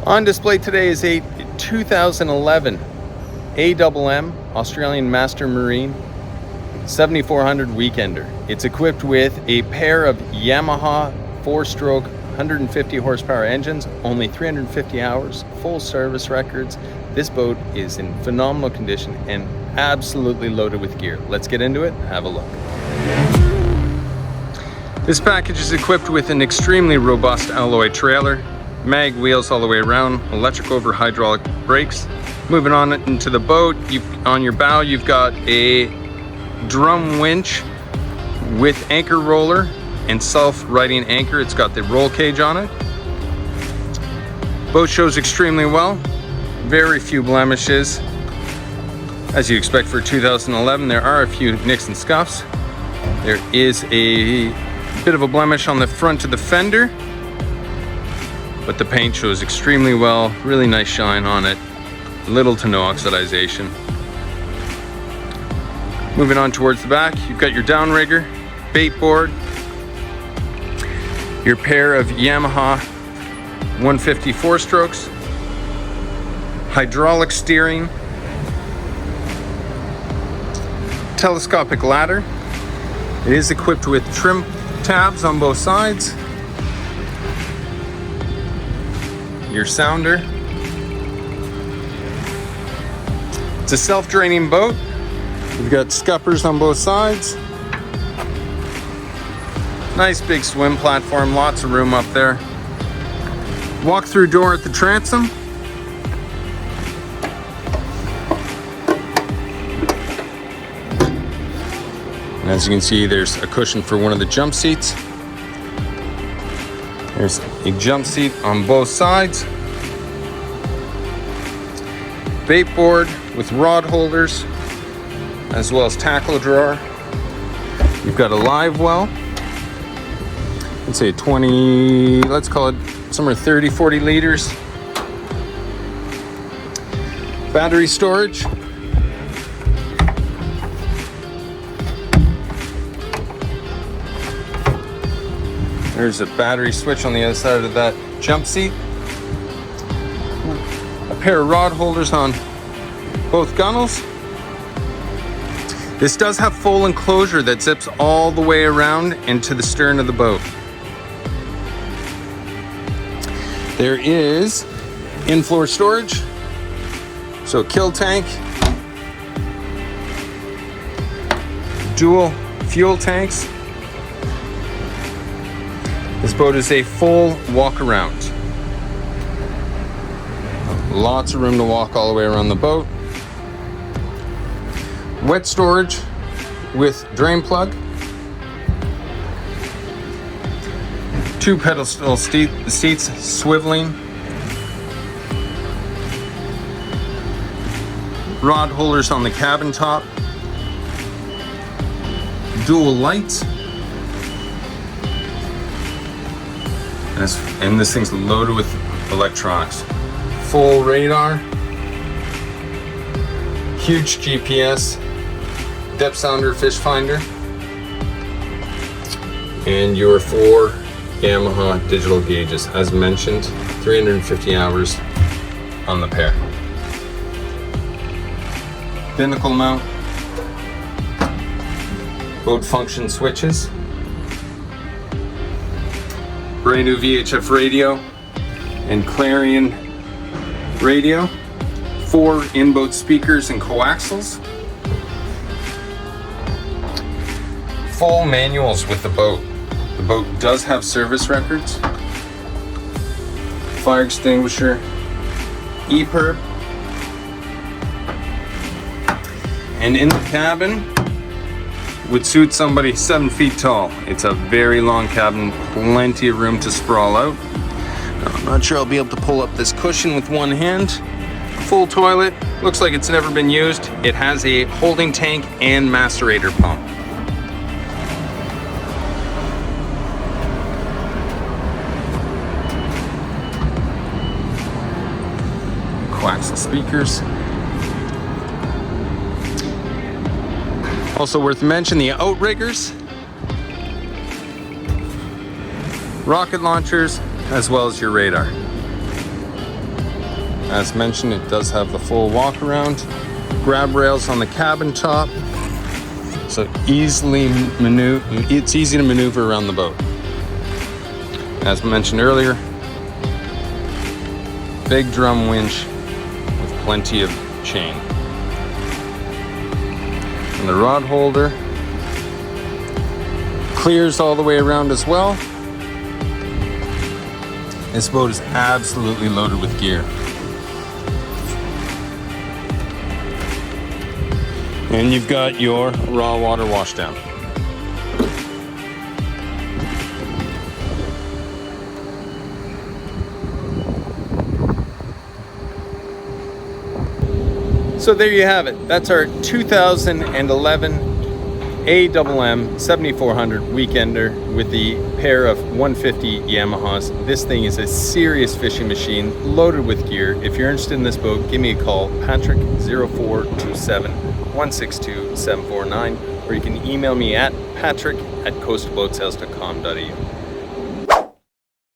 On display today is a 2011 AMM Australian Master Marine 7400 Weekender. It's equipped with a pair of Yamaha 4-stroke 150 horsepower engines, only 350 hours, full service records. This boat is in phenomenal condition and absolutely loaded with gear. Let's get into it, have a look. This package is equipped with an extremely robust alloy trailer, mag wheels all the way around, electric over hydraulic brakes. Moving on into the boat, on your bow you've got a drum winch with anchor roller and self-righting anchor. It's got the roll cage on it. Boat shows extremely well, very few blemishes. As you expect for 2011, there are a few nicks and scuffs. There is a bit of a blemish on the front of the fender, but the paint shows extremely well, really nice shine on it, little to no oxidization. Moving on towards the back, you've got your downrigger, bait board, your pair of Yamaha 150 4-strokes, hydraulic steering, telescopic ladder. It is equipped with trim tabs on both sides, your sounder. It's a self-draining boat. We've got scuppers on both sides. Nice big swim platform, lots of room up there. Walk-through door at the transom. And as you can see, there's a cushion for one of the jump seats. There's a jump seat on both sides. Bait board with rod holders, as well as tackle drawer. You've got a live well. Let's say 20, let's call it somewhere 30, 40 liters. Battery storage. There's a battery switch on the other side of that jump seat. A pair of rod holders on both gunnels. This does have full enclosure that zips all the way around into the stern of the boat. There is in-floor storage, so kill tank, dual fuel tanks. This boat is a full walk around. Lots of room to walk all the way around the boat. Wet storage with drain plug. 2 pedestal seats swiveling. Rod holders on the cabin top. Dual lights. And this thing's loaded with electronics. Full radar. Huge GPS. Depth sounder, fish finder. And your 4 Yamaha digital gauges. As mentioned, 350 hours on the pair. Binnacle mount. Boat function switches. Brand new VHF radio and Clarion radio. 4 in-boat speakers and coaxials. Full manuals with the boat. The boat does have service records. Fire extinguisher, EPIRB. And in the cabin would suit somebody 7 feet tall. It's a very long cabin, plenty of room to sprawl out. I'm not sure I'll be able to pull up this cushion with one hand. Full toilet, looks like it's never been used. It has a holding tank and macerator pump. Coaxial speakers. Also worth mentioning, the outriggers, rocket launchers, as well as your radar. As mentioned, it does have the full walk around, grab rails on the cabin top, so it's easy to maneuver around the boat. As mentioned earlier, big drum winch with plenty of chain. And the rod holder clears all the way around as well. This boat is absolutely loaded with gear. And you've got your raw water washdown. So there you have it. That's our 2011 AMM 7400 Weekender with the pair of 150 Yamahas. This thing is a serious fishing machine, loaded with gear. If you're interested in this boat, give me a call, Patrick 0427-162-749, or you can email me at patrick@coastalboatsales.com.au.